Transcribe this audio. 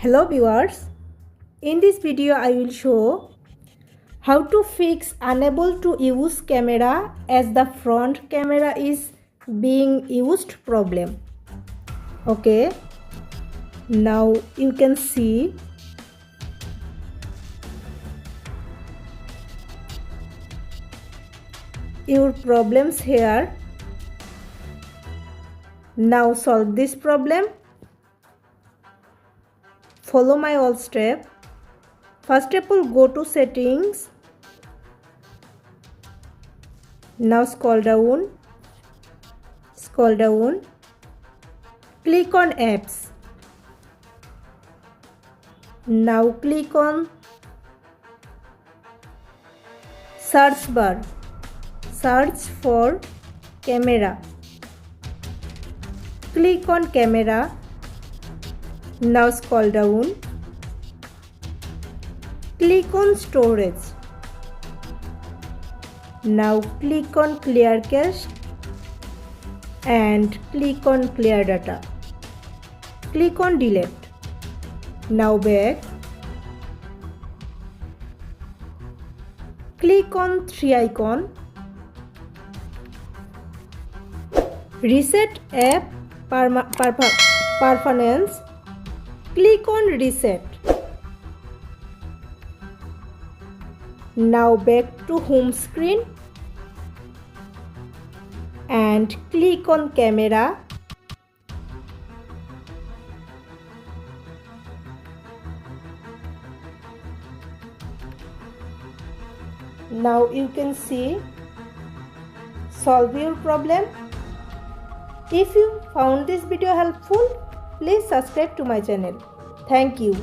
Hello viewers, in this video I will show how to fix unable to use camera as the front camera is being used problem. Okay, now you can see your problems here. Now solve this problem. Follow my all step. First step will go to settings. Now scroll down. Click on apps. Now click on search bar. Search for camera. Click on camera. Now scroll down. Click on storage. Now click on clear cache and click on clear data. Click on delete. Now back. Click on three icon. Reset app performance. Click on reset. Now back to home screen and click on camera. Now you can see solve your problem. If you found this video helpful, please subscribe to my channel. Thank you.